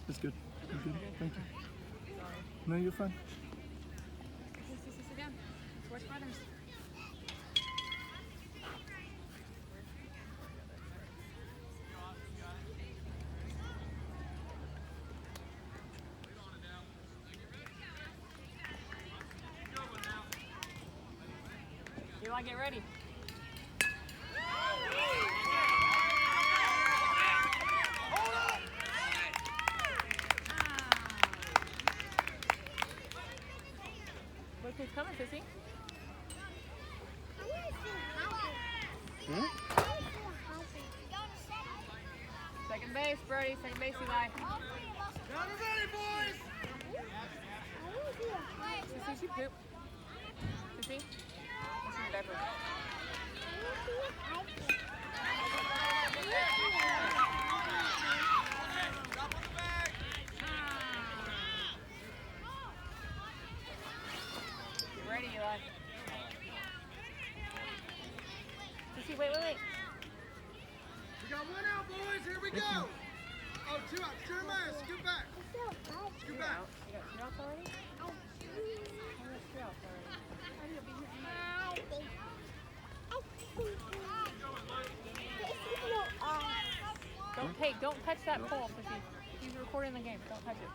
That's good. You're good. Thank you. No, you're fine. Sit down. Let's watch Brothers. Eli, get ready. Look who's coming, Sissy. Second base, Brody. Second base, Eli. Sissy, she pooped. Sissy? What's in your diaper? Get ready, Eli. Sissy, wait. We got one out, boys. Here we go. Oh, two out. Jeremiah, scoot back. Scoot back. You got 2 outs already? Oh, that's 3 outs already. Don't touch that pole, Sissy. He's recording the game. Don't touch it.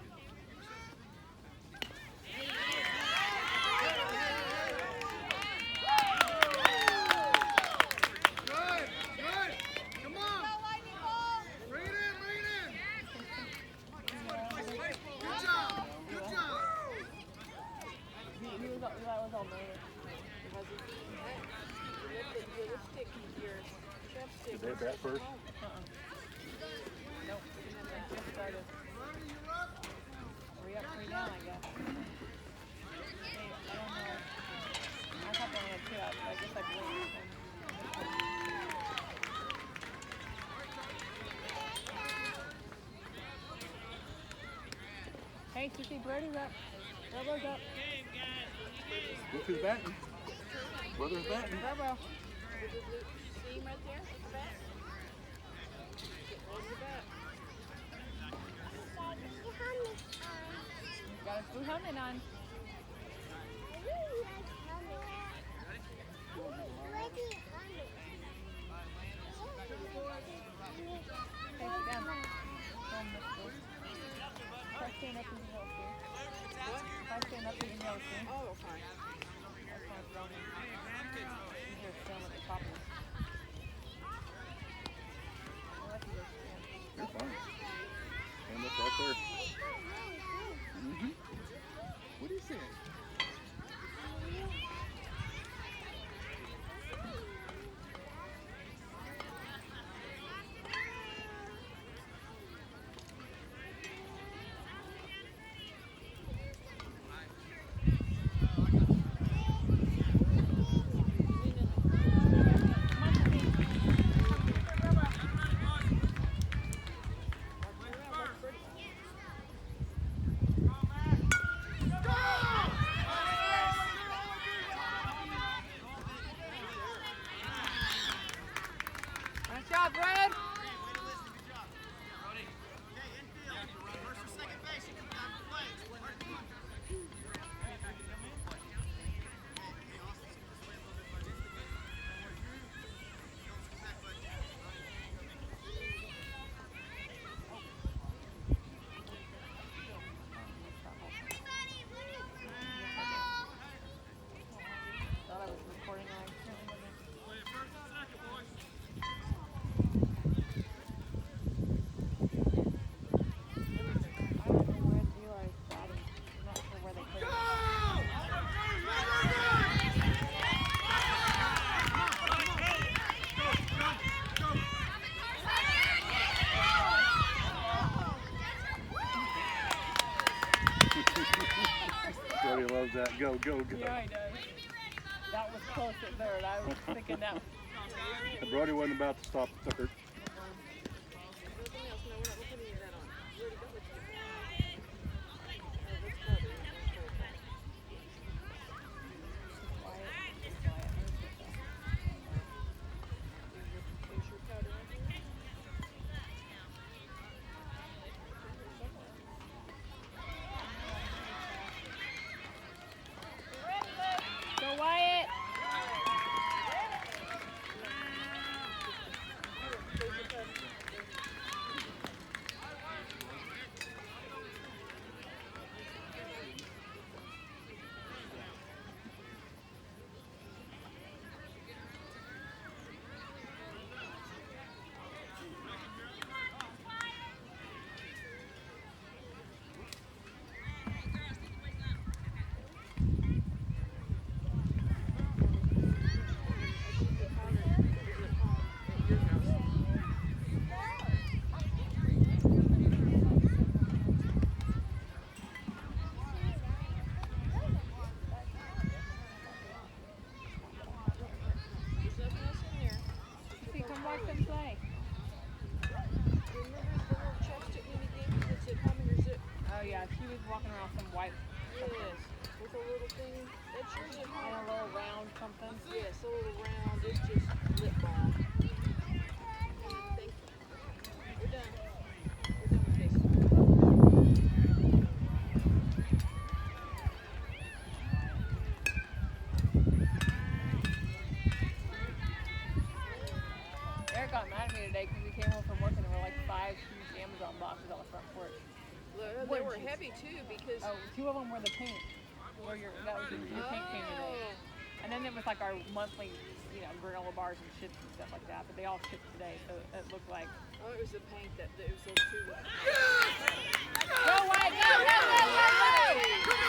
Good. Come on. Bring it in. Good job. Eli was all murdered. Did they have that first? Nope. Just started. Are we up 3 down, I guess? Hey, I don't know. I thought they only had 2 outs, but I guess I believe it. Hey, Sissy, Brody's up. Robo's up. Look who's batting. Brother's batting. Robo. See him right there? The bat? Where's the bat? Got his blue helmet on. Hey, sit down. Try stand up and yell soon. Try stand up and yell soon. Oh, okay. That's kind of thrown in. You hear it stand at the top of it. I'll let you go stand. You're fine. Stand up right there. What are you saying? Nice job, Brad. Thought I was recording and I accidentally wasn't. I don't know where Eli's batting. I'm not sure where they put it. Brody loves that. Go. Yeah, he does. That was close at third. I was thinking that. And Brody wasn't about to stop the third. Everything else, no, we're not putting that on. You already got what you was walking around some white Yes. With a little thing. That's yours at and home. a little round something. Yes, a little round. It's just lip balm. Thank you. We're done. We're done with this. Eric got mad at me today because we came home from work and there were like 5 huge Amazon boxes on the front porch. They were heavy too because. Oh, 2 of them were the paint. Where that was your paint came today. And then there was like our monthly, granola bars and chips and stuff like that. But they all shipped today, so it looked like. Oh, it was the paint that it was those 2. Go away! Go! Go! Go! Go! Go! Go!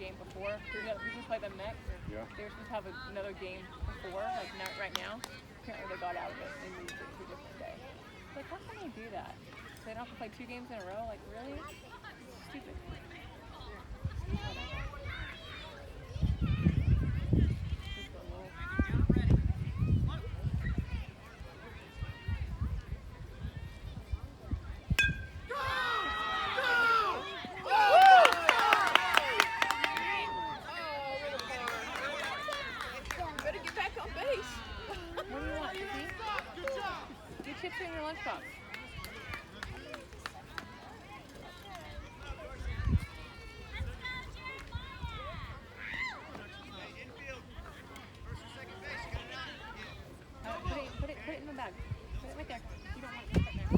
Game before. We can play them next. Yeah. They were supposed to have another game before, like not right now. Apparently they got out of it and moved it to a different day. Like, how can they do that? They don't have to play 2 games in a row? Like, really? Stupid. Chips in your lunchbox. Put it in the bag. Put it right there. You don't want it right there.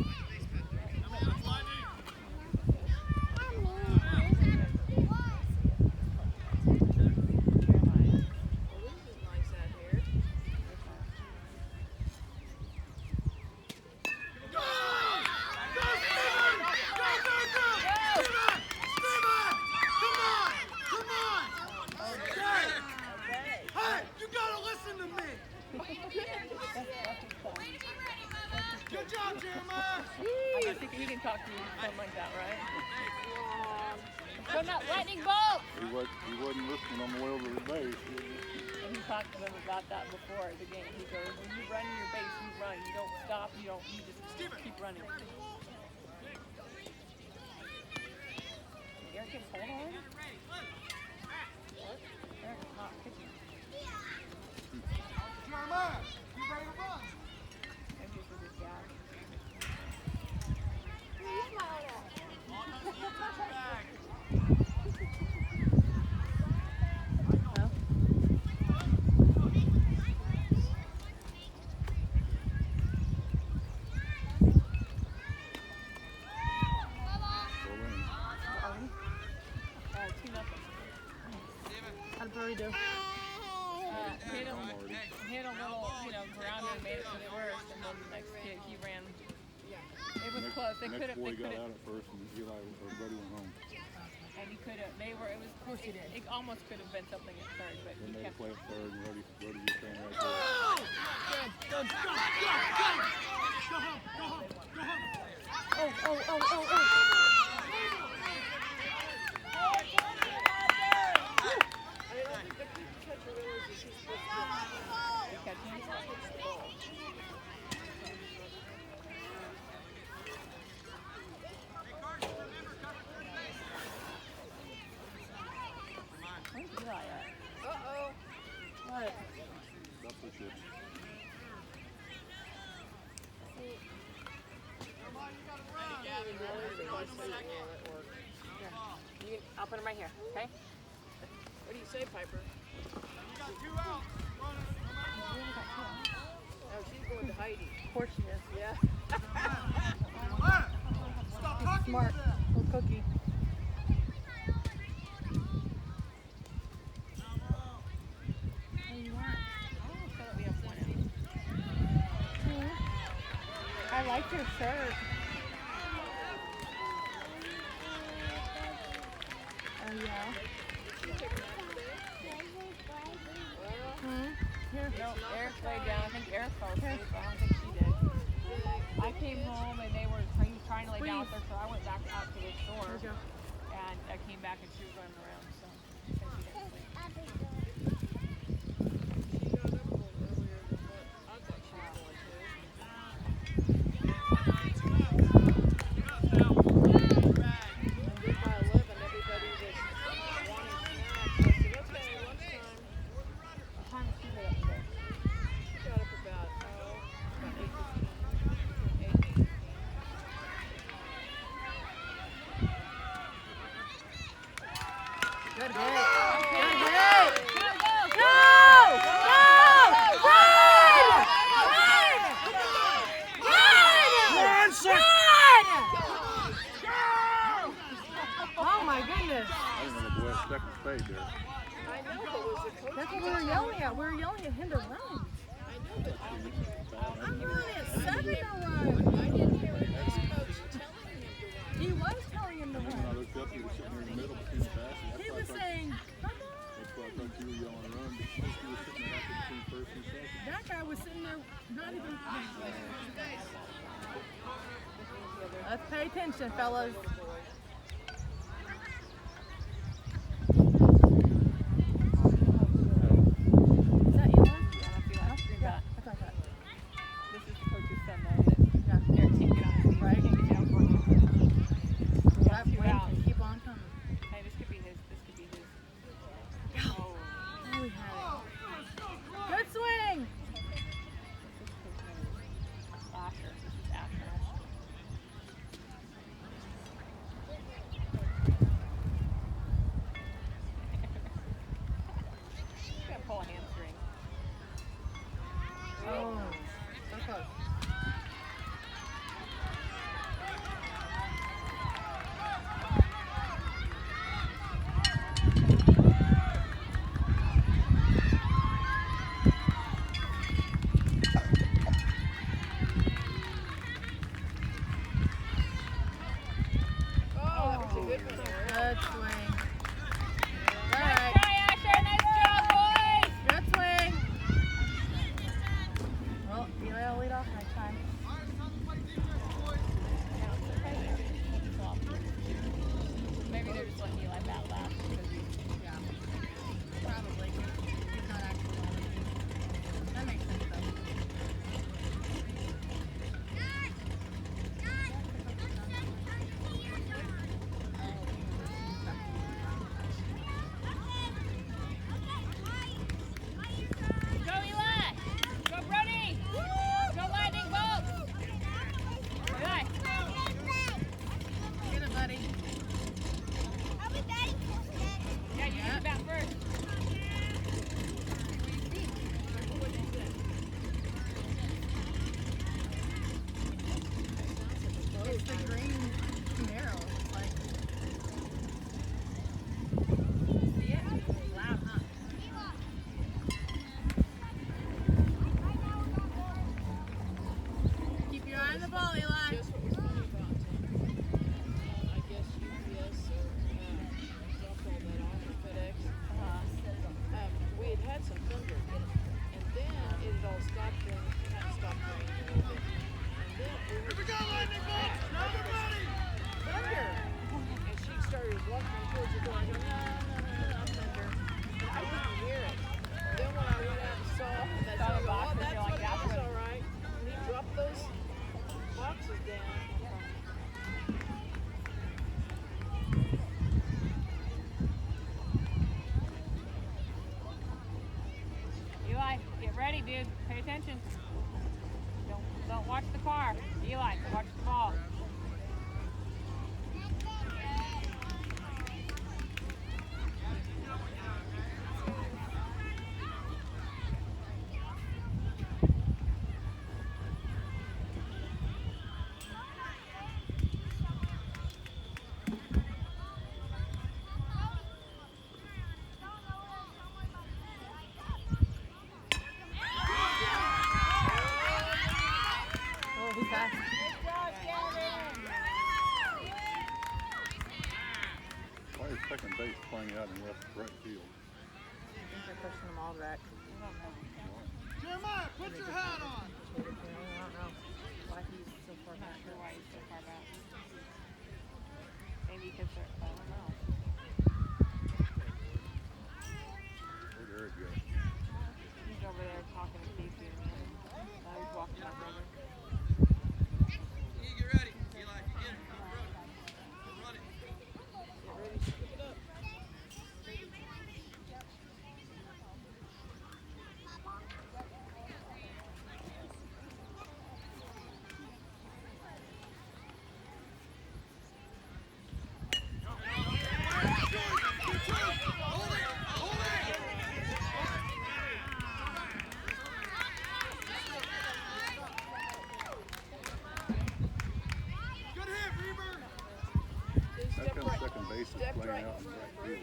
Good job, Jeremiah! I think he can talk to you something like that, right? So not lightning bolt! He wasn't listening on the way over to the base. And he talked to them about that before the game. He goes, when you run your base, you run. You don't stop, you just keep running. Eric gets hold on? What? Eric's not pitching. Jeremiah, you ready to run? Maybe it's with his dad. Burrito. Hit a little, grounder and made it to first, and then the next kid, he ran. It was close. They next couldn't. boy got out at first, and Eli, or Buddy went home. And he couldn't. It was. Of course he did. It almost could have been something at third, but Then he they kept. play at third, and Buddy just ran right there. Go home, go home, go home. Oh. Where's Eli at? Uh-oh. What? That's the shit. I'll put him right here, okay? What do you say, Piper? You got 2 outs. Run it. Oh, she's going to Heidi. Of course she is. Yeah. Stop talking Smart. to them. Little cookie. What do you want? Oh, so that we have 1 out. I like your shirt. Oh, yeah. Did she take a nap today? Well, Hmm? No, Eric laid down. I think Eric fell asleep. I don't think she did. I came home and he was trying to lay down with her, so I went back out to the store. And I came back and she was running around, so I think she didn't sleep. She got up a little earlier than what I thought she was going to. And then by 11, everybody was wanting snacks. I said, okay, lunchtime. What time did she get up today? She got up about 8:15. 8:15. Good hit. Good hit. Go! Oh my goodness. I didn't know the boy stuck and stayed there. I know, but was the coach? That's what we were yelling at. We were yelling at him to run. I know, but I'm yelling at Seven to run. I didn't hear his coach telling him to run. He was telling him to And then when I run. looked up, he was sitting there in the middle between the passes. He was saying, come on. That's why I thought you were yelling run, but he was sitting there after between first and second. That guy was sitting there not even. Let's pay attention, fellas. Is that Eli? Yeah, I thought that. this is the coach's son, though. Yeah. That Eric can't get on his feet. Right. He can't get down for him. That Two wind out. can keep on coming. Hey, this could be his. This could be his. Oh. Oh, we had it. Good swing. Asher. This is Asher. He's gonna pull a hamstring. Oh, so close. Oh, that was a good one, Eric. Good swing. All Nice right. try, Asher. Nice job, boys. Good swing. Well, Eli will lead off next time. Maybe they're just letting Eli bat last because he's Yeah. Probably. He's not actually on it. That makes sense though. Go, Eli! Go, Brody! Go, Lightning Bolts! Eli! Get it, buddy. Yeah, you need to bat first. It's the green Camaro. Like, see it? It's loud, huh? Keep your eye on the ball, Eli. Guess what was funny about I guess UPS dropped all that off at FedEx. We had some thunder, and then it had all stopped and kind of stopped raining a little bit. And then Here we go, Lightning Bolt! Everybody! thunder, and she started walking towards the door. I go, no, thunder. But I didn't hear it. Then when I went out and saw that, I Saw the go, box, oh, and that's you're what like, it that's was, what- all right. And he dropped those boxes down. Eli, get ready, dude. Pay attention. Don't watch the car. Eli, watch the ball. Oh, he's fast. Why is second base playing out in left right field? I think they're pushing them all back. I don't know. Jeremiah, put your hat on. I don't know why he's so far back. Not sure why he's so far back. Maybe because they're, I don't know. Where'd Eric go? He's over there talking to Casey and me. He's walking back over. You get ready. Eli, you get it. Run it. Get ready, stick it up. Good hit, Reaver. Dude, How step come right. second base is Step playing right. out in right field?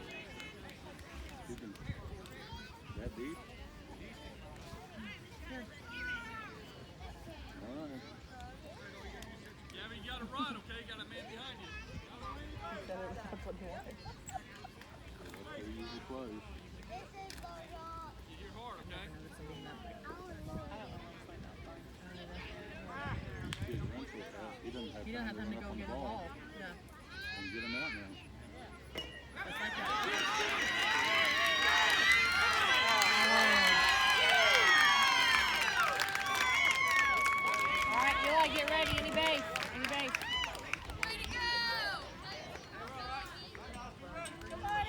He's been that deep? All right. Yeah, but you gotta run, okay? You got a man behind you. That's what he usually plays. You hear hard, okay? He's run so fast. He doesn't have You don't have time time to run go up on get the a ball ball. Yeah. and get him out now. It's like that. All right, Eli, get ready. Any base. Any base.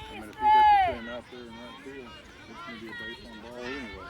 I mean, if he gets the team out there in right field, it's going to be a base on ball anyway.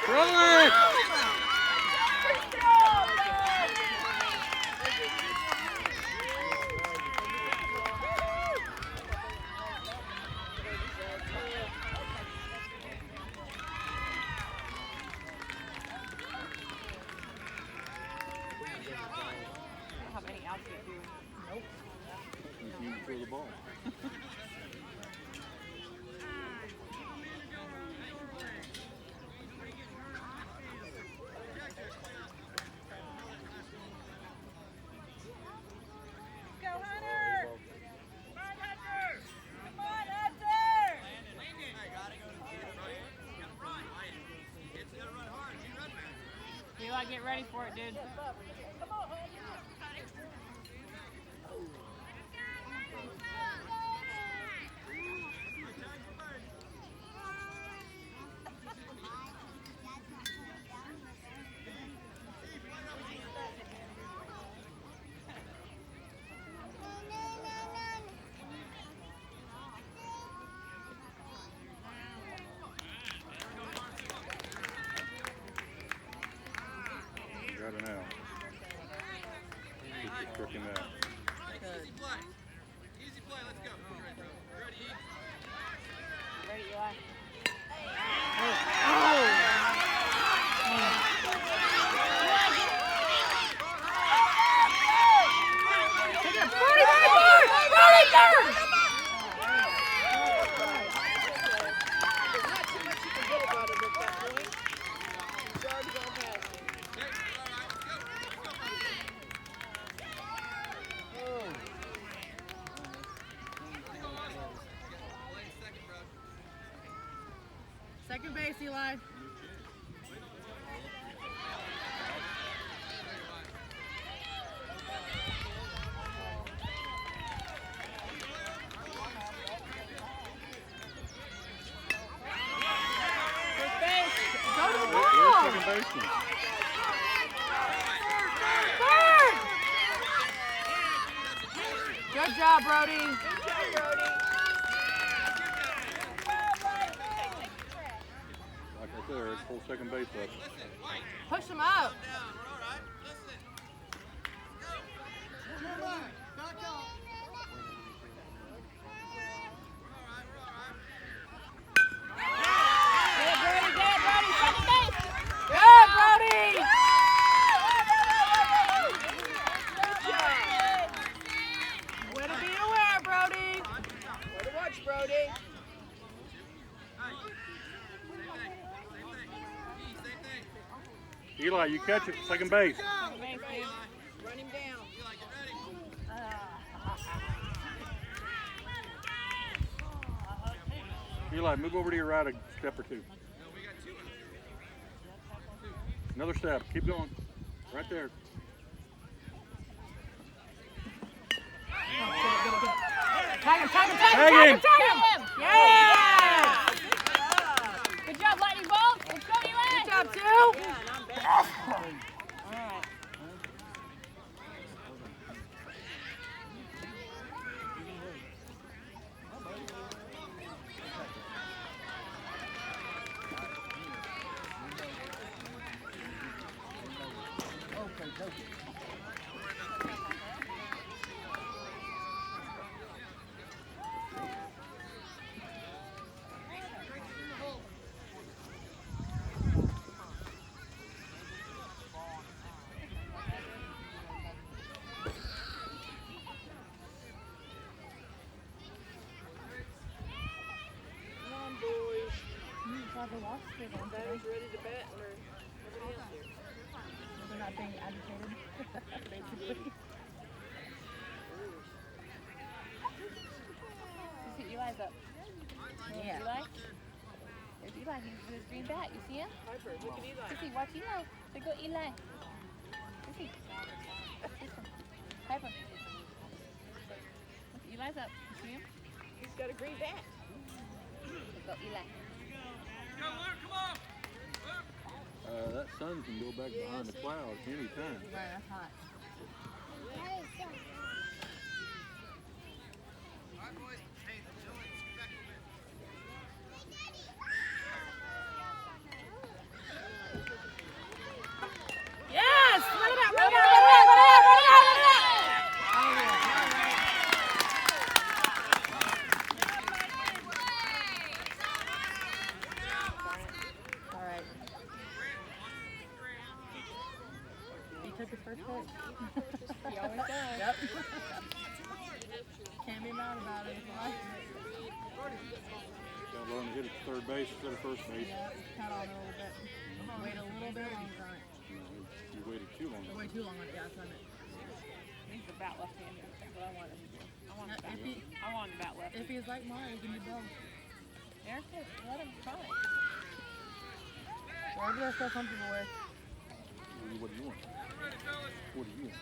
Throw it! I don't have any outs yet, do we? You can throw the ball. Eli, get ready for it, dude. Got it now. Keep tricking that. Easy play. Easy play. Let's go. Ready, E? Ready, Eli. There's not too much you can do about it at that point. He's already gone past me. Okay, all right. Let's go. Lane second, bro. Second base, Eli. First base. Go to the Where's ball. second baseman? Good job, Brody. Good job, Brody. Like I said, Eric, pull second base up. Push him up. Down. We're all right. Listen. Go. Jeremiah, back out. We're all right. We're all right. Brody. Eli, you catch it, second base. Run him down. Eli, move over to your right a step or two. Another step. Keep going. Right there. Tag him, tag him, tag him, Tag tag him. him, tag him! Yeah! Good job, Lightning Bolt. Let's go, Eli. Good job, too. Yeah, and I'm back. All right. Come on, boys. Probably lost it. Batter's ready to bat, and nobody else here. They're not being agitated, basically. You see Eli's up. Yeah. Eli? There's Eli. He's with his green bat. You see him? Piper, look at Eli. Sissy, watch Eli. There go Eli. Sissy. Listen. Piper. Look, Eli's up. You see him? He's got a green bat. There go Eli. That sun can go back behind the clouds anytime. Right, that's hot. Yes! Run it out, run it out, run it out, run it out, run it out, run it out! All right. He took his first pitch. He always does. Yep. Can't be mad about it if you like it. Got to learn to hit it to third base instead of first base. Yeah, cut on it a little bit. Wait a little bit longer on it. You waited too long. Way too long on it, yeah, that's what I meant. He's the bat left-handed. That's what I want him to do. I want the bat If he, left. I want the bat left. if he's like Mario, he can do both. There, let him try. Whatever they're so comfortable with. What do you want? What do you want?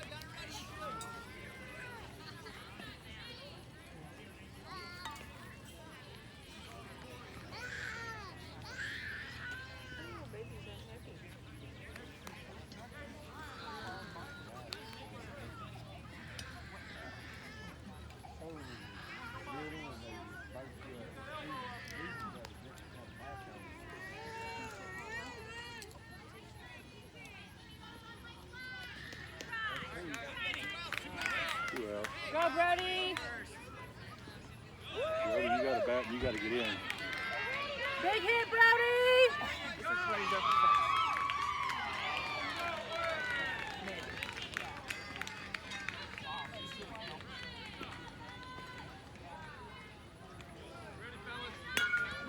Oh, baby's unhappy. Well, Go, Brody! Brody, you got a bat and you got to get in. Big hit, Brody! This is what he's up for.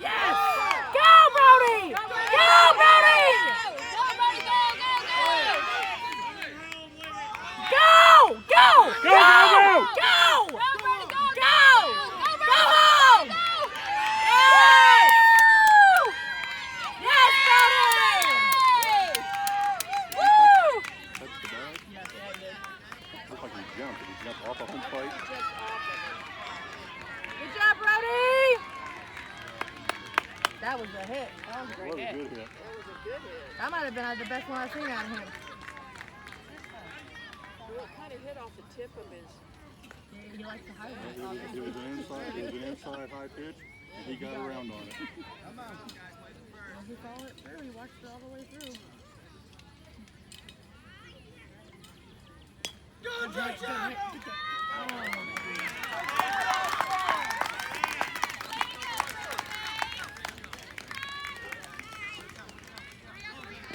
Yes! Go, Brody! Go, Brody! Go, Brody, go, go, go! Go! Go! Go, go, go! Go! Go, Brody, go! Go! Go home! Yes! Yes, Brody! Woo! Touch the bag. Yes, yeah, he did. Looks like he jumped. Did he jump off a home plate? Just off of it. Good job, Brody! That was a hit. That was a What great a hit. good hit. That was a good hit. That might have been the best one I've seen out of him. Well, it kind of hit off the tip of his. He likes to hide It it. was an inside high pitch, and he got around on it. He saw it through. He watched it all the way through. Go, Georgia!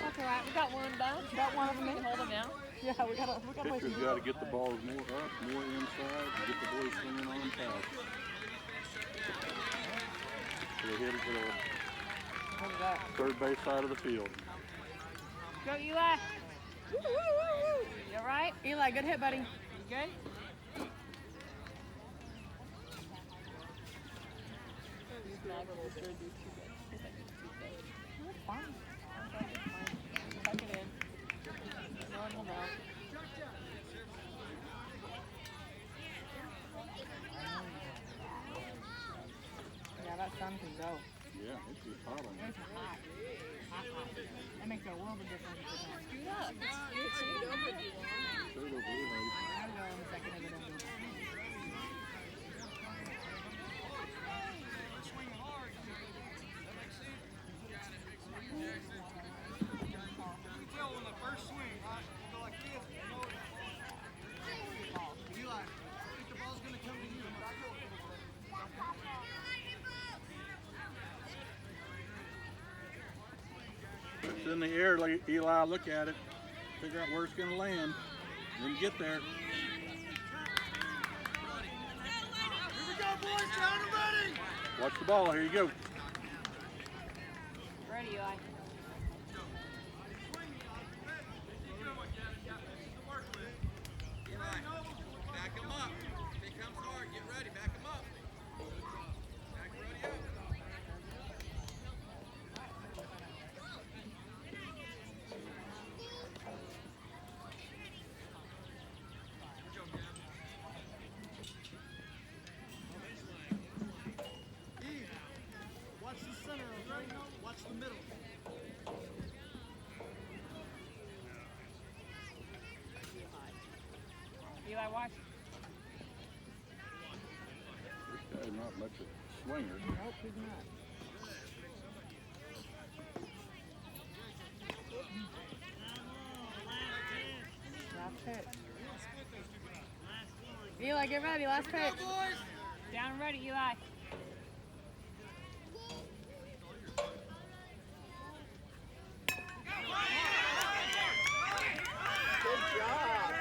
That's all right. We got one done. Got one of them We in. can hold them now. Yeah, we got to play Pitcher's some got to get the balls more up, more inside, and get the boys swinging on them fast. headed to What is that? the third base side of the field. Go, Eli. You all right? Eli, good hit, buddy. You good? That's fine. Tuck it in. No one will know. Yeah, that sun can go. Yeah, it's just hot on It's hot. Hot, hot. That makes a world of difference with that. Scoot up. Scoot up if you want. Sure, they'll do it. I'll go in a second if it doesn't. Tell on the first swing, right? Go like this. Eli, I think the ball's going to come to you. It's in the air, Eli. Look at it. Figure out where it's going to land. Then get there. Here we go, boys. Down and ready. Watch the ball. Here you go. Ready, Eli. Back him up. If he comes hard, get ready. Back him up. Back ready up. Eve, watch the center, okay? Watch the middle. Eli, watch. This guy's not much of a swinger. Nope, he's not. Last pitch. Eli, get ready. Last pitch. Down and ready, Eli.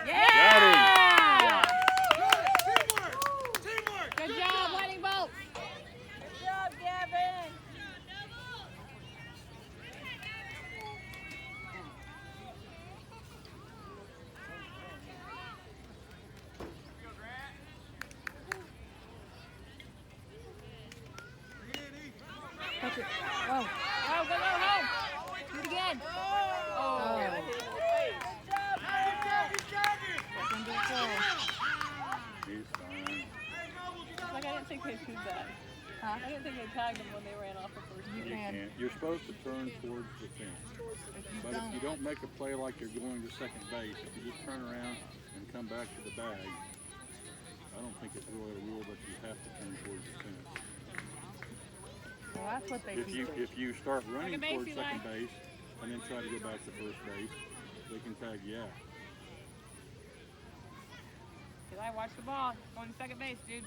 Yeah! Teamwork! Good job, Lightning Bolt. Good job, Gavin. Touch it. Oh. Go, go, go, home. Do it again. Oh. Hit him in the face. Good job, Gavin. Second to full. He's fine. Like, I didn't think they did that. Huh? I didn't think they tagged him when they ran off the first. You You can. can't. You're supposed to turn towards the fence. But if you don't make a play like you're going to second base, if you just turn around and come back to the bag, I don't think it's really a rule that you have to turn towards the fence. Well, that's what they If teach us. if you start running Second base, towards Eli. second base and then try to go back to first base, they can tag you out. Eli, watch the ball. Going to second base, dude.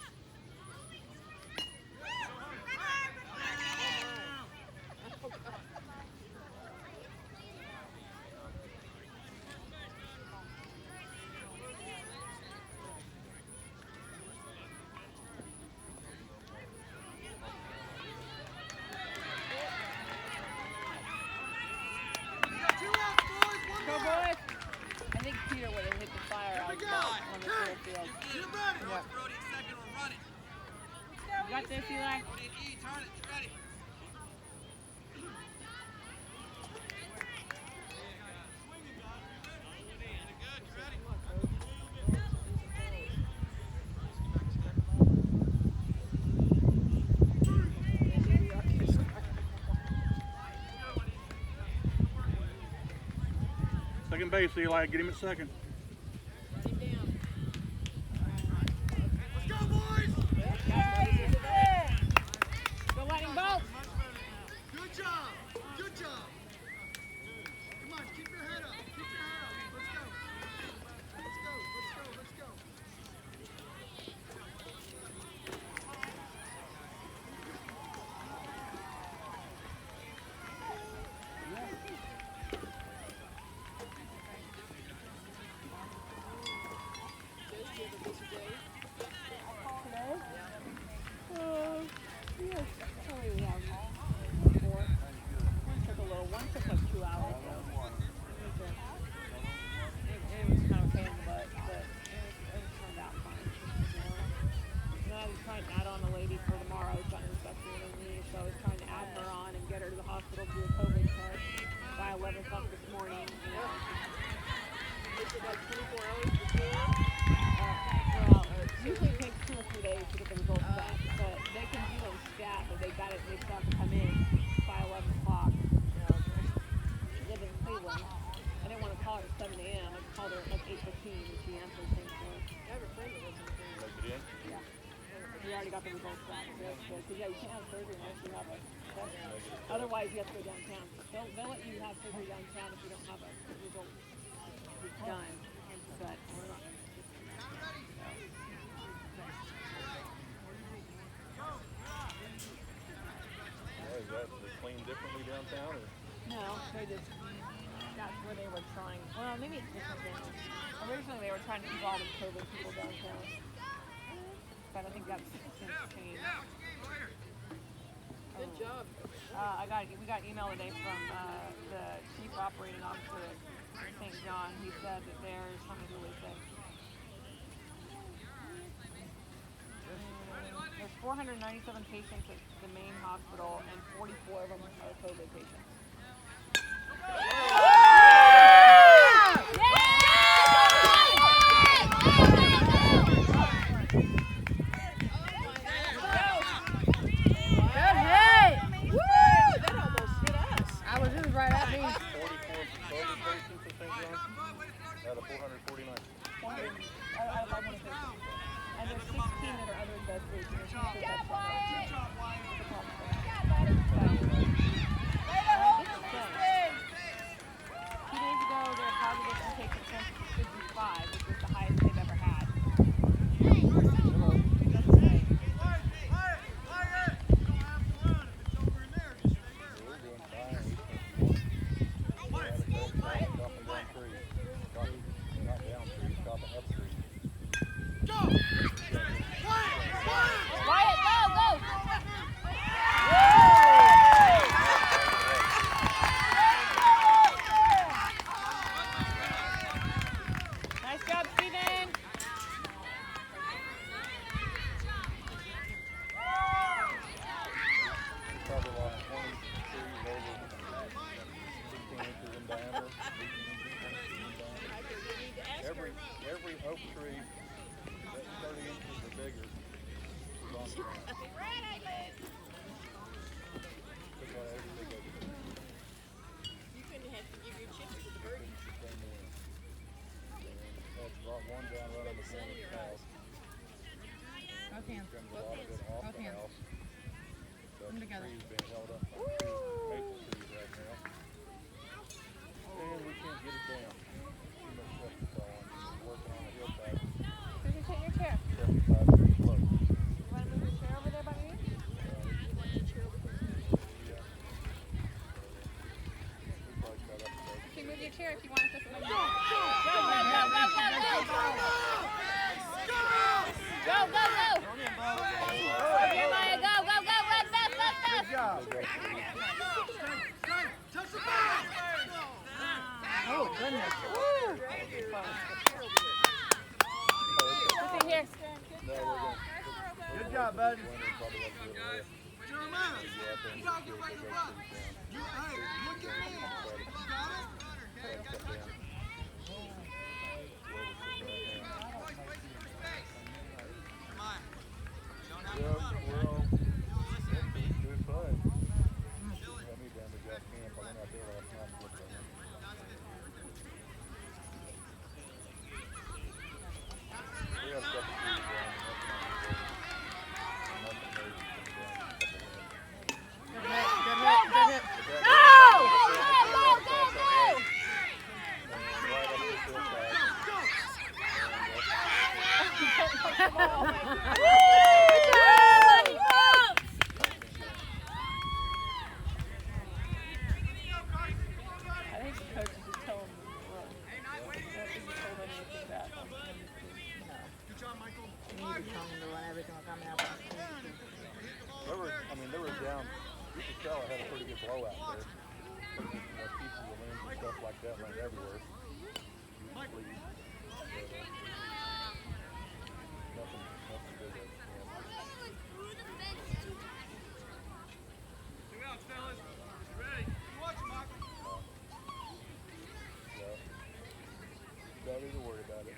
Go, boys. I think Peter would have hit the fire out on the full field. Get ready. What? Brody, second, we're running. You got this, Eli? Brody, E, turn it. Get ready. Second base, Eli. Get him at second. Let's go, boys. Go, Lightning Bolt. Good job. Good job. Come on, keep your head up. Keep your head up. Let's go. Let's go. Let's go. Let's go. because yeah, you can't have surgery unless you have a test. Otherwise, you have to go downtown. They'll let you have surgery downtown if you don't have a result done. But we're not. Is that clean differently downtown? Or? No, they just, that's where they were trying. Well, maybe it's different now. Originally, they were trying to keep all the COVID people downtown. But I think that's since changed. Good job. We got an email today from the chief operating officer at St. John. He said that there's, let me really say, there's 497 patients at the main hospital, and 44 of them are COVID patients. Every oak tree that's 30 inches or bigger is on the ground. You couldn't have to give your chips to the birdies. That's brought one down right on the Sun in your eyes. Both hands. trimmed a lot of it off Both the hands. house. Put 'em together. Trees being held up by maple trees right now. And we can't get it down. Too much stuff to fall on. We're working on a hillside. Who's your your chair? 75 feet close. You want to move your chair over there by me? You can move your chair if you want us to sit like that. Go, go, go, go, go, go! Go, go, go! Okay, Maya, go, go, go, run fast, fast, fast! Good job. Touch the ball. Oh, goodness. Sit here. Good job, bud. Jeremiah, You gotta get ready to run. Hey, look at me. You got it? I think the coach should tell him to run. I don't think he told anything bad. Good job, Michael. You need to tell them to run everything will come out. They were down. You could tell I had a pretty good blowout there. Pieces of limbs and stuff like that went everywhere. Nothing big. Don't need to worry about it.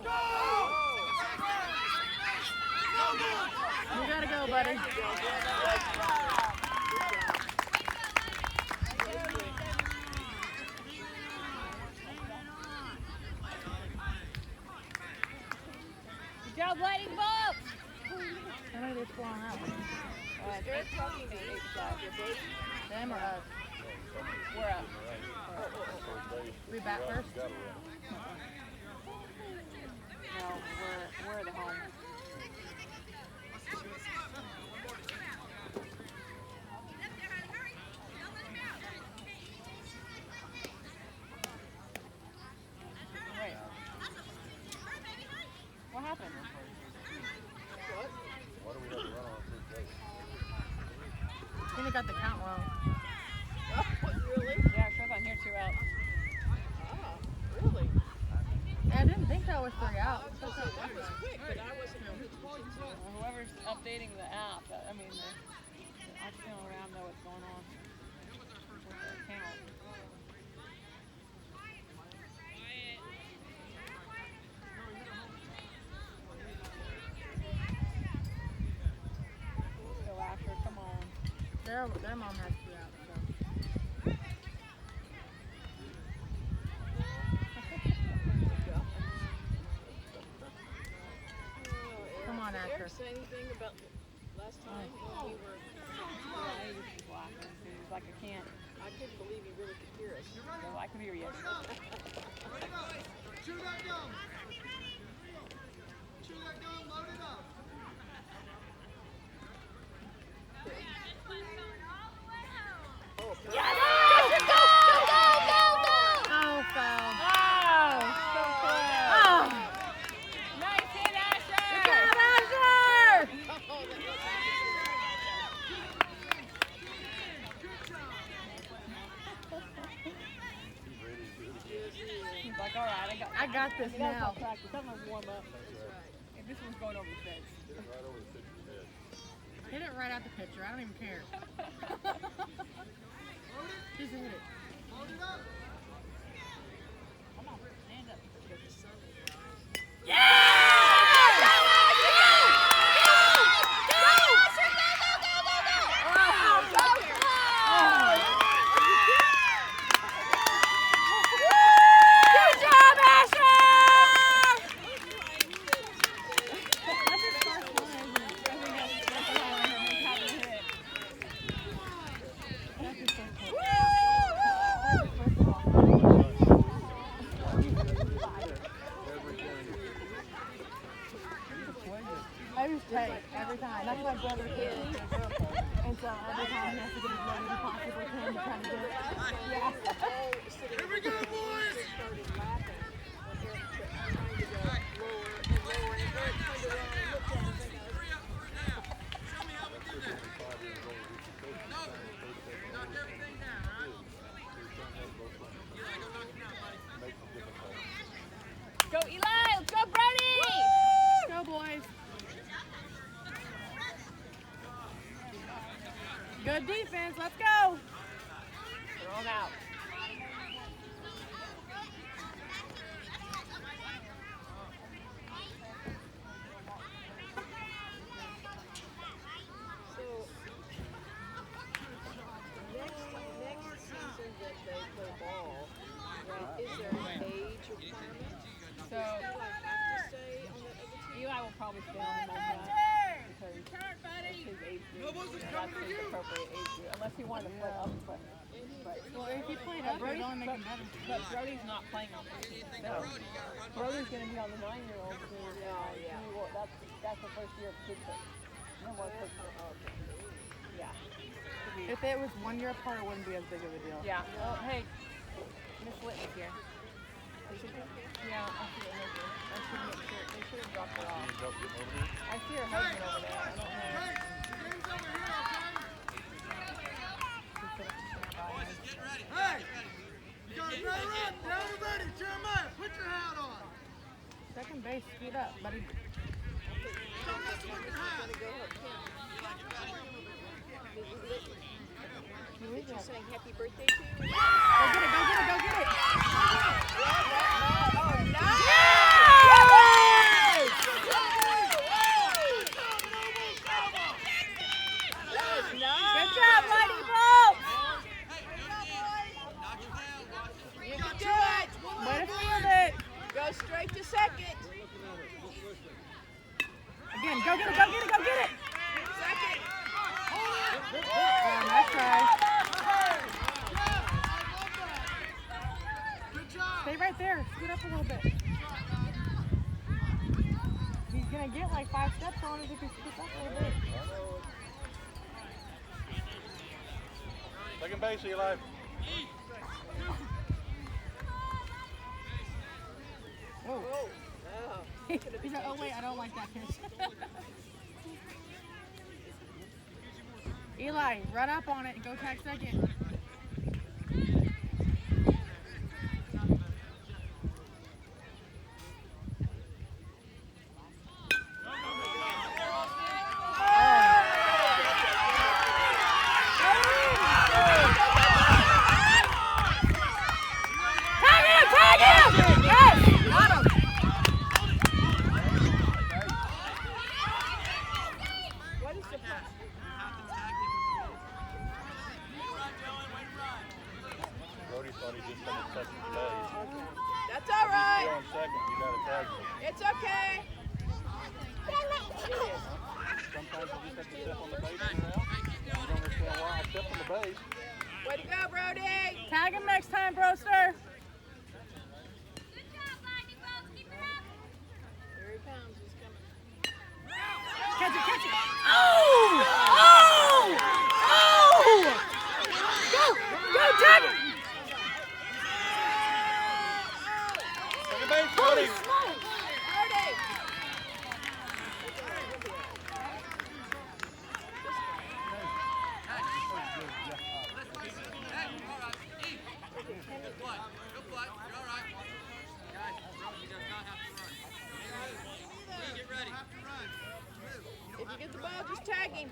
You gotta go, buddy. Good job, Lightning Bolt! How many did score on that one? They're talking to Them or us? We're up. We bat first? No, we're the home. Wait. What happened? I think they got the count wrong. Really? Yeah, it shows on here 2 outs. Oh, really? I didn't think that was 3 out. That was quick, but I wasn't on the point. Whoever's updating the app, I mean, the optional around know what's going on with the account. Go Asher, come on. Their mom has 2 out. So. Come on, Did Asher. Eric say anything about last time when we were? Yeah, he was just laughing. He was like, I can't. I couldn't believe he really could hear us. So I can hear you. Chew that gum. Chew that gum, load it up. Oh, foul. Oh, so close. Oh! Nice hit, Asher! Good job, Asher! He's like, all right, I got this That's now. not practice. I'm gonna warm up. And this one's going over the fence. Hit it right out the pitcher. I don't even care. Just hit it. Load it up. Come on, stand up. Good job, Asher! That's his first one, isn't it? I think that's how I heard him having a hit. That's his first one. That's his first one. I just take every time. That's my brother too. And so every time he has to get as low as he possibly can to try to get it. Yeah. Here we go, boys. Started laughing when Eric kept trying to go lower and lower, and Eric turned around and looked at us and goes, Go, Eli! Let's go, Brody! Go, boys. Good defense. Let's go. Thrown out. so next season that they play ball, right, is there an age requirement? So, Do I have to stay on that other team? Eli will probably stay on the most because that's his age group. Nobody's That's coming to his you. appropriate age group. Unless he wanted to play up, but Well, if he played up, it'd only make him better. But Brody's not playing on this team. So Brody's going to be on the 9-year-old team. yeah. That's the first year of kid coach. No more coach. Yeah. If it was 1 year apart, it wouldn't be as big of a deal. Yeah. Oh, hey, Miss Whitney's here. Yeah, I see her husband. I should make sure. They should have dropped her off. I see her husband over there. I don't know. Hey, the game's over here, okay? She's going to stand by us. Hey, you guys better up. Down and ready. Jeremiah, put your hat on. Second base, speed up, buddy. Don't mess with your hat. Go up, Did you saying happy birthday to you? Go get it, go get it, go get it! Oh, no! it up a little bit. He's gonna get like 5 steps on it if he scoots up a little bit. Second base, Eli. Oh. He's like, oh wait, I don't like that pitch. Eli, run up on it and go tag second. Brody thought he just had to touch the base. That's all right. You're on second, you gotta tag him. It's okay. Sometimes you just have to step on the base and you're out. You don't understand why I stepped on the base. Way to go, Brody. Tag him next time, Broster. Here he comes. He's coming. Catch it, catch it. Oh! Oh! Oh! Go, tag it. Second base, Brody. Brody. If you get the ball, just tag him.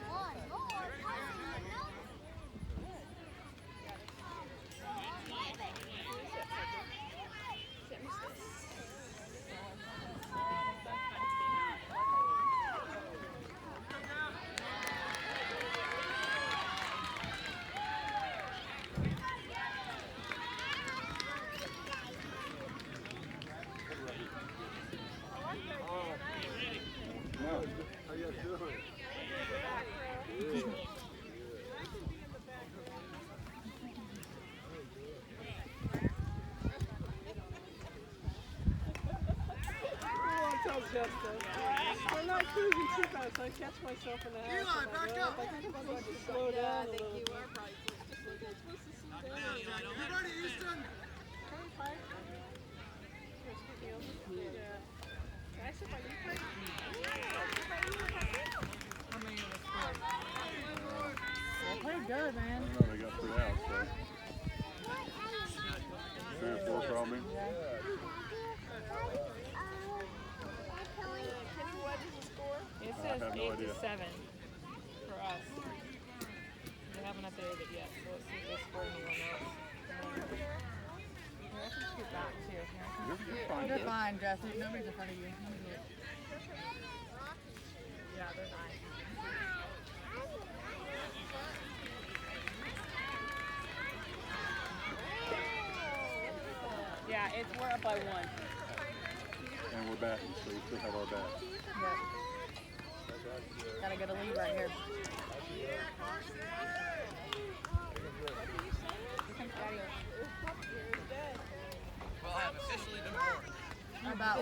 How you doing? I'm not cruising too fast, I catch myself in the house. Eli, back up. I think I'm supposed to slow down a little bit. You ready, Easton? Pretty good, man. I don't know, they got 3 outs, so. 3 or 4 probably. Kenny, what is the score? It I says have no 8 idea. to 7 for us. They haven't updated it yet, so let's see if they scored anyone else. Here, I can scoot back too. Here, You're fine. You're fine, Jesse. Nobody's in front of you. yeah, they're nice. Yeah, we're up by 1. And we're batting, so we still have our bat. Yep. Gotta get a lead right here. Well, I have officially been warned. About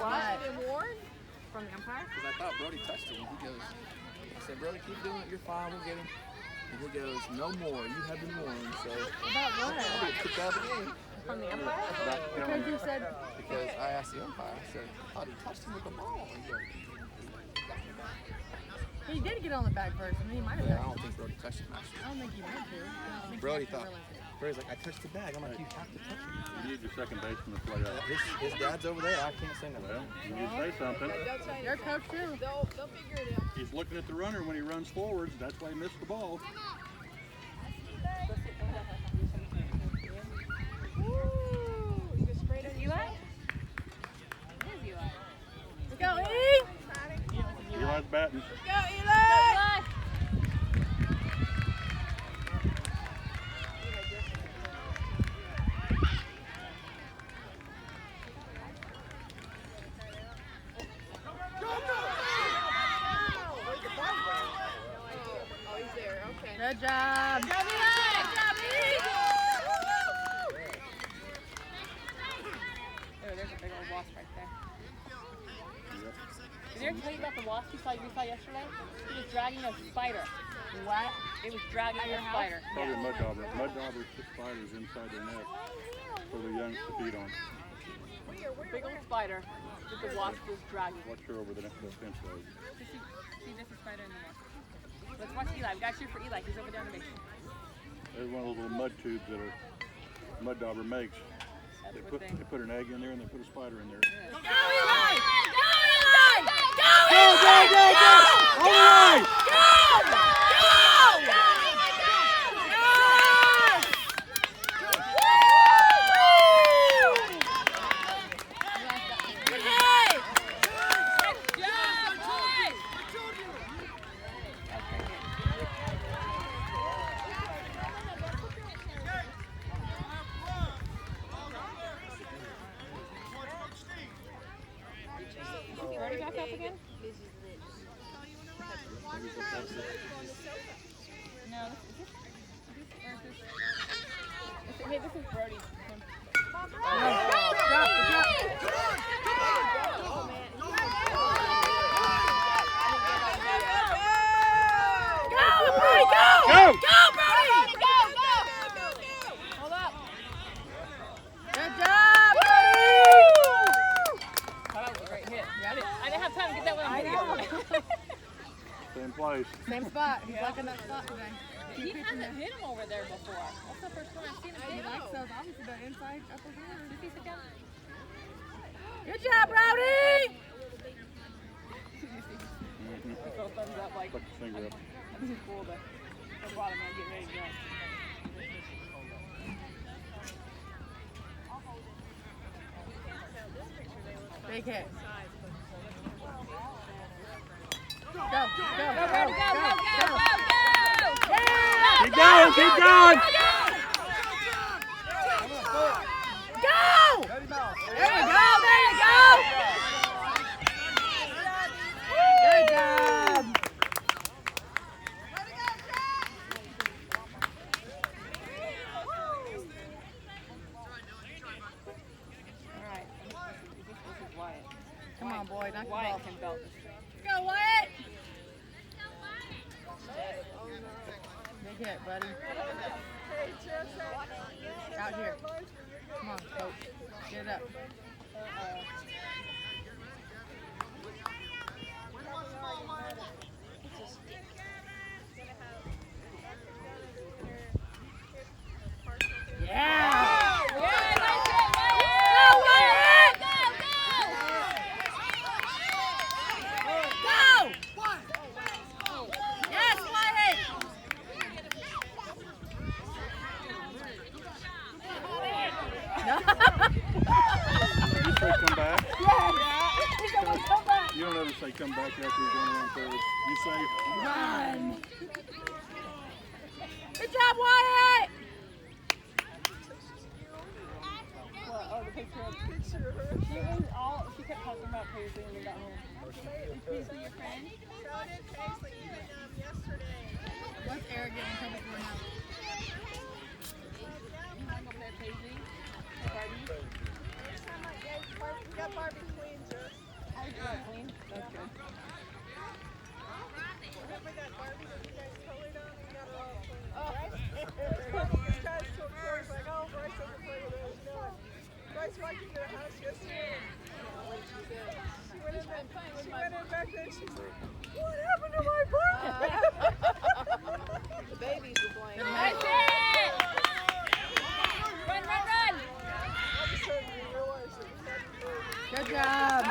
Been what? warned? From the umpire? Because I thought Brody touched him. He goes, I said, Brody, keep doing it. You're fine. We'll get him. And he goes, no more. You have been warned. So About what? I'll get kicked out of the game. From the umpire? Because you said Because I asked the umpire, I said, I thought he touched him with the ball. He goes, he did get on the bag first, and he might have yeah, I done. don't think Brody touched him actually. I don't think he meant to. I don't think Brody he thought, realized it. Brody's like, I touched the bag. I'm like, you have to touch it. You need your second baseman to play out. His dad's over there. I can't say nothing. Well, you need to say something. Don't say Your anything. coach too. They'll figure it out. He's looking at the runner when he runs forwards. That's why he missed the ball. Woo! You go straight at Eli? It is Eli. Let's go, E! Eli's batting. Go, Eli! Oh, he's there. Okay. Good job. Good job, Oh, there's a big one. Eric tell you about the wasp we saw yesterday? It was dragging a spider. What? It was dragging a spider. Probably a mud dauber. Mud daubers put spiders inside their nest for the young to feed on. Big old spider that the wasp was dragging. Watch her over the fence road. See, there's a spider in the nest. Let's watch Eli. We got to cheer for Eli. He's over there on the base. There's one of those little mud tubes that a mud dauber makes. That's They what put an egg in there and they put a spider in there. Go, Eli! Go, Eli! Go, Eli! Go! All right! Ready back up again? No, hey, this is Brody. Go! Hold up. Good job, That was a great hit. I didn't have time to get that one on video. Same place. Same spot. He's liking that spot today. He hasn't hit him over there before. That's the first time I've seen him He hit him. likes those, obviously, the inside upper here. Did he sit down? Good job, Brody! Throw thumbs up like, Put your finger up. this is cool, but the bottom man getting ready to go. Big hit. Go. Keep going! Keep going! Go! There you go! Good job! Alright. This is Wyatt. Come on, boy. Knock the ball. Wyatt can belt this thing. Go, Wyatt! Big hit, buddy. Out here. Come on, coach. Get it up. Yeah! Go, Wyatt! Go! Yes, Wyatt! You say come back. Yeah. You don't ever say come back after you're going around third. You say Run! Good job, Wyatt! Oh, the picture of she kept talking about Paisley when we got home. Is Paisley your friend? What's Eric getting in trouble for now? You want to go play Paisley? Barbie? We got Barbie Queen, just. Oh, you got clean? That's good. Remember that Barbie that you guys colored on? We got her all clean. Barbie tries to approach, like, oh, Bryce doesn't play with us. No. Bryce walked into the house yesterday. She went in back there and she's like, what happened to my Barbie? The babies were playing. That's it! Run! All of a sudden we realized that we had to move. Good job.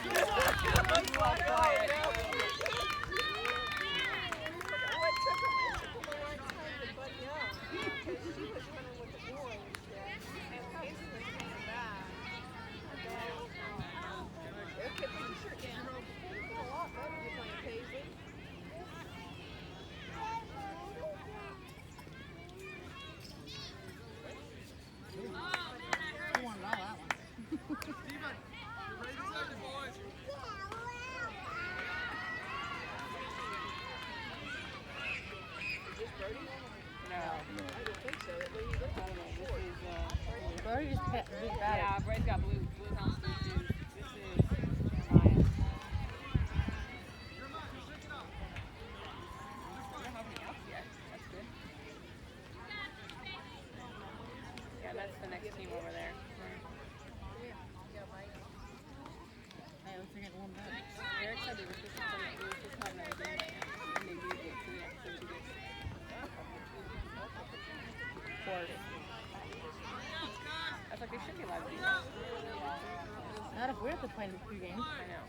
What took him a long time to buddy up. She was running with the boys, and Paisley was coming back. Okay, put your shirt down. It's a lot better than playing Paisley. You wanted all that one. No. I don't think so. At least I don't know. This is, Brody just bad. yeah, Bray's got blue helmet shoes. This is Ryan. That's the next team over there. Hey, let's get one back. Eric said they were supposed to play, they were supposed to have another game right now, and they moved it to the next 2 days. I was like, they should be live games. Not if we have to play in 2 games. I know.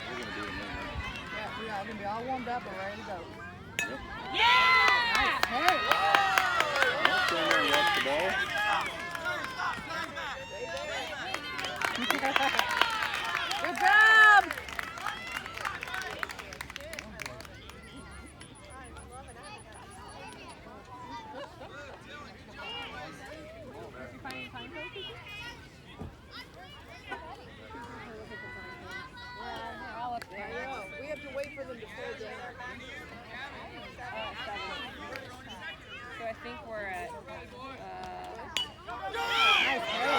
We're gonna do it now. Yeah, we are gonna be all warmed up and ready to go. Yep. Nice hit. Well, stand there and watch the ball. Good job. Did you find any time codes? They're all up there. We have to wait for them to play dinner. So I think we're at, Nice hit.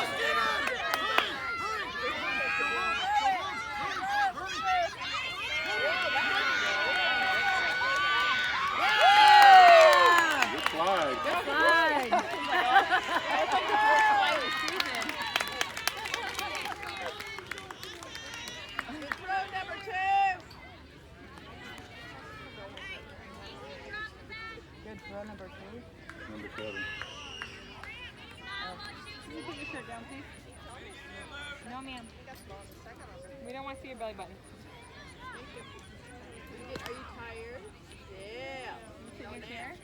Good flag. Fine. I think the first flight of the season. Good throw, number 2. Good throw, number 2. Number 7. Can you put your shirt down, please? No, ma'am. We don't want to see your belly button. Are you tired? Yeah. Sit in your chair.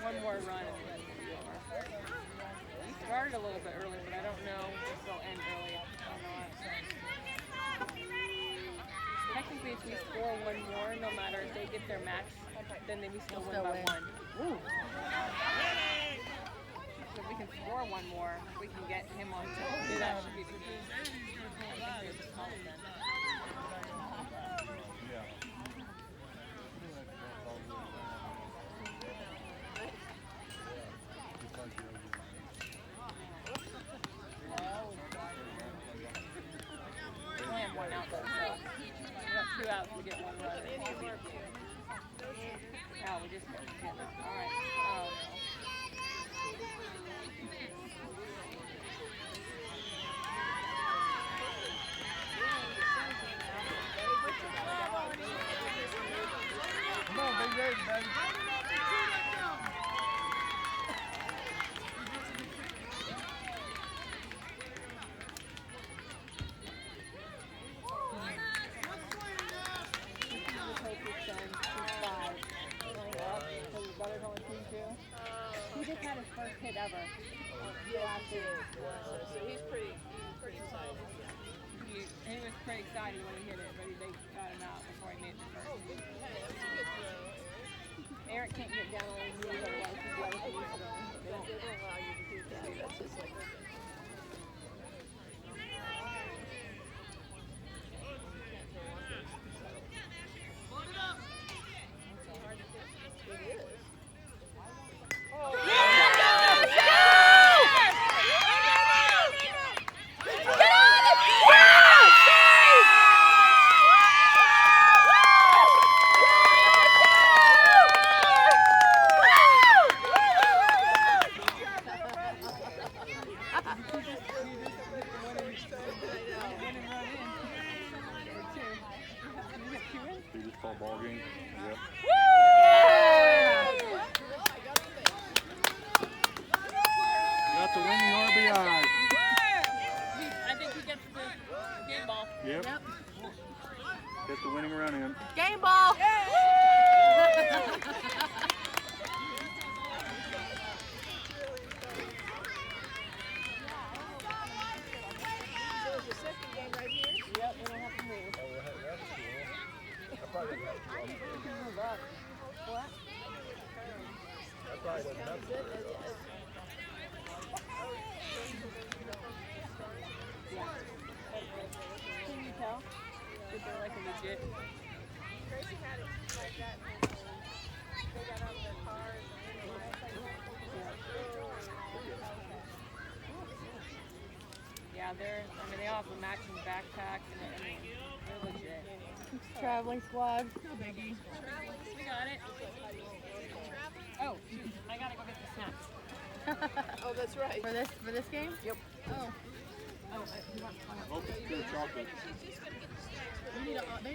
One more run and then we'll be over. We started a little bit early, but I don't know if they'll end early or not. Technically, if we score one more, no matter if they get their match, then we still win by 1. Ooh. So if we can score one more, we can get him on top. That should be the key. I think they're small then. We only have 1 out though, so we got 2 outs, we get 1 run. Yeah, we just got to get it. All right. Oh, no. Come on, big baby, baby. He just had his first hit ever. So he's pretty excited. He was pretty excited when he hit it, but they got him out before he made the first. Hey, that's a good throw. Eric can't get down on his knees otherwise he's got to use them. They don't allow you to do that. That's just like it is. You just call ball game? Yep. Got the winning RBI. I think he gets the game ball. Yep. Get the winning run in. Game ball. So is the second game right here? Yep, we don't have to move. What? Can you tell? That they're like a legit. Gracie had it like that. They got out of their cars Yeah, they all have a matching backpack and they're legit. Traveling squad. No biggie. We got it. Oh, I gotta go get the snacks. Oh, that's right. For this game? Yep. Oh. Oh, you want Hope it's pure chocolate. We need a,